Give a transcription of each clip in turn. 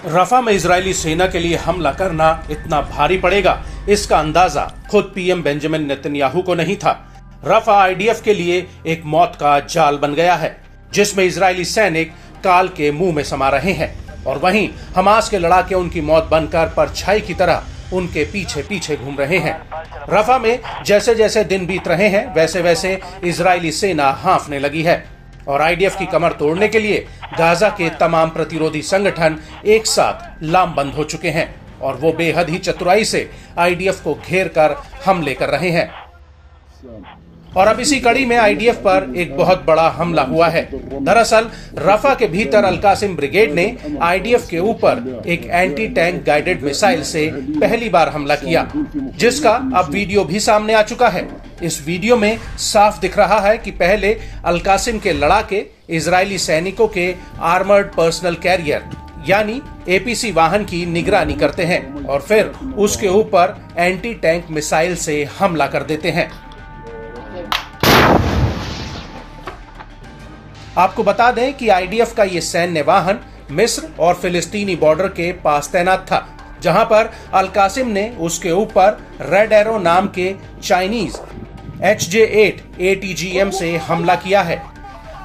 रफा में इजरायली सेना के लिए हमला करना इतना भारी पड़ेगा, इसका अंदाजा खुद पीएम बेंजामिन नेतन्याहू को नहीं था। रफा आईडीएफ के लिए एक मौत का जाल बन गया है, जिसमें इजरायली सैनिक काल के मुंह में समा रहे हैं और वहीं हमास के लड़ाके उनकी मौत बनकर परछाई की तरह उनके पीछे पीछे घूम रहे हैं। रफा में जैसे जैसे दिन बीत रहे हैं, वैसे वैसे इजरायली सेना हांफने लगी है और आईडीएफ की कमर तोड़ने के लिए गाजा के तमाम प्रतिरोधी संगठन एक साथ लामबंद हो चुके हैं और वो बेहद ही चतुराई से आईडीएफ को घेर कर हमले कर रहे हैं। और अब इसी कड़ी में आईडीएफ पर एक बहुत बड़ा हमला हुआ है। दरअसल रफा के भीतर अल-कासिम ब्रिगेड ने आईडीएफ के ऊपर एक एंटी टैंक गाइडेड मिसाइल से पहली बार हमला किया, जिसका अब वीडियो भी सामने आ चुका है। इस वीडियो में साफ दिख रहा है कि पहले अल-कासिम के लड़ाके इजरायली सैनिकों के आर्मर्ड पर्सनल कैरियर यानी एपीसी वाहन की निगरानी करते हैं और फिर उसके ऊपर एंटी टैंक मिसाइल से हमला कर देते हैं। आपको बता दें कि आईडीएफ का ये सैन्य वाहन मिस्र और फिलिस्तीनी बॉर्डर के पास तैनात था, जहां पर अल-कासिम ने उसके ऊपर रेड एरो नाम के चाइनीज HJ-8 ATGM से हमला किया है।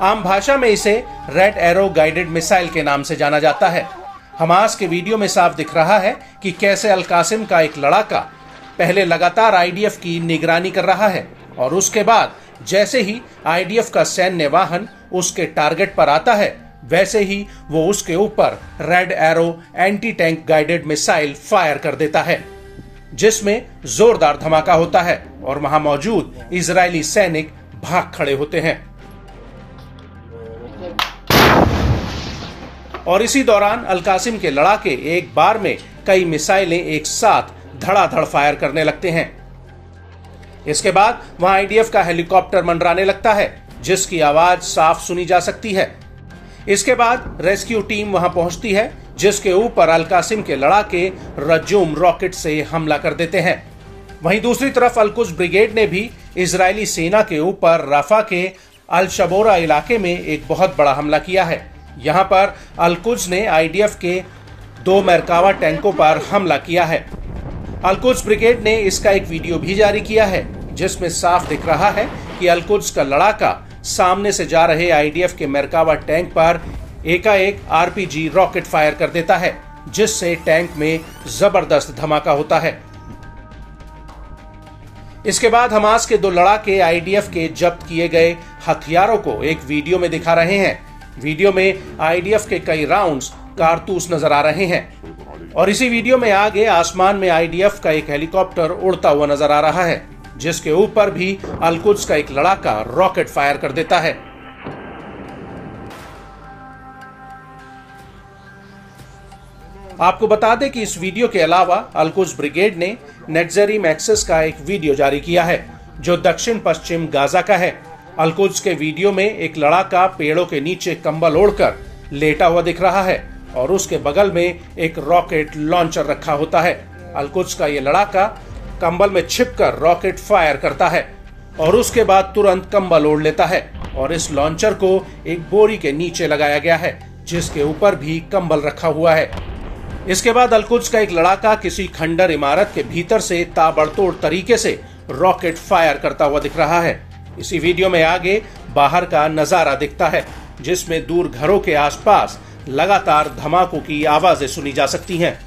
आम भाषा में इसे रेड एरो गाइडेड मिसाइल के नाम से जाना जाता है। हमास के वीडियो में साफ दिख रहा है कि कैसे अल-कासिम का एक लड़ाका पहले लगातार आईडीएफ की निगरानी कर रहा है और उसके बाद जैसे ही आईडीएफ का सैन्य वाहन उसके टारगेट पर आता है, वैसे ही वो उसके ऊपर red arrow anti tank guided missile fire कर देता है, जिसमें जोरदार धमाका होता है और वहां मौजूद इजरायली सैनिक भाग खड़े होते हैं। और इसी दौरान अल-कासिम के लड़ाके एक बार में कई मिसाइलें एक साथ धड़ाधड़ फायर करने लगते हैं। इसके बाद वहां आईडीएफ का हेलीकॉप्टर मंडराने लगता है, जिसकी आवाज साफ सुनी जा सकती है। इसके बाद रेस्क्यू टीम वहां पहुंचती है, जिसके ऊपर अल-कासिम के लड़ाके रजूम रॉकेट से हमला कर देते हैं। वहीं दूसरी तरफ अल-कुद्स ब्रिगेड ने भी इजरायली सेना के ऊपर रफा के अल-शबोरा इलाके में एक बहुत बड़ा हमला किया है। यहां पर अल-कुद्स ने आईडीएफ के 2 मरकावा टैंकों पर हमला किया है। अल-कुद्स ब्रिगेड ने इसका एक वीडियो भी जारी किया है, जिसमें साफ दिख रहा है कि अल-कुद्स का लड़ाका सामने से जा रहे आईडीएफ के मरकावा टैंक पर एकाएक आरपीजी रॉकेट फायर कर देता है, जिससे टैंक में जबरदस्त धमाका होता है। इसके बाद हमास के 2 लड़ाके आईडीएफ के जब्त किए गए हथियारों को एक वीडियो में दिखा रहे हैं। वीडियो में आईडीएफ के कई राउंड्स कारतूस नजर आ रहे हैं और इसी वीडियो में आगे आसमान में आईडीएफ का एक हेलीकॉप्टर उड़ता हुआ नजर आ रहा है, जिसके ऊपर भी अल-कुद्स का एक लड़ाका रॉकेट फायर कर देता है। आपको बता दें कि इस वीडियो के अलावा अल-कुद्स ब्रिगेड ने नेटजरीम एक्सेस का एक वीडियो जारी किया है, जो दक्षिण पश्चिम गाजा का है। अल-कुद्स के वीडियो में एक लड़ाका पेड़ों के नीचे कंबल ओढ़कर लेटा हुआ दिख रहा है और उसके बगल में एक रॉकेट लॉन्चर रखा होता है। अल-कुद्स का यह लड़ाका कंबल में छिपकर रॉकेट फायर करता है और उसके बाद तुरंत कंबल ओढ़ लेता है और इस लॉन्चर को एक बोरी के नीचे लगाया गया है, जिसके ऊपर भी कंबल रखा हुआ है। इसके बाद अल-कुद्स का एक लड़ाका किसी खंडर इमारत के भीतर से ताबड़तोड़ तरीके से रॉकेट फायर करता हुआ दिख रहा है। इसी वीडियो में आगे बाहर का नजारा दिखता है, जिसमें दूर घरों के आसपास लगातार धमाकों की आवाजें सुनी जा सकती हैं।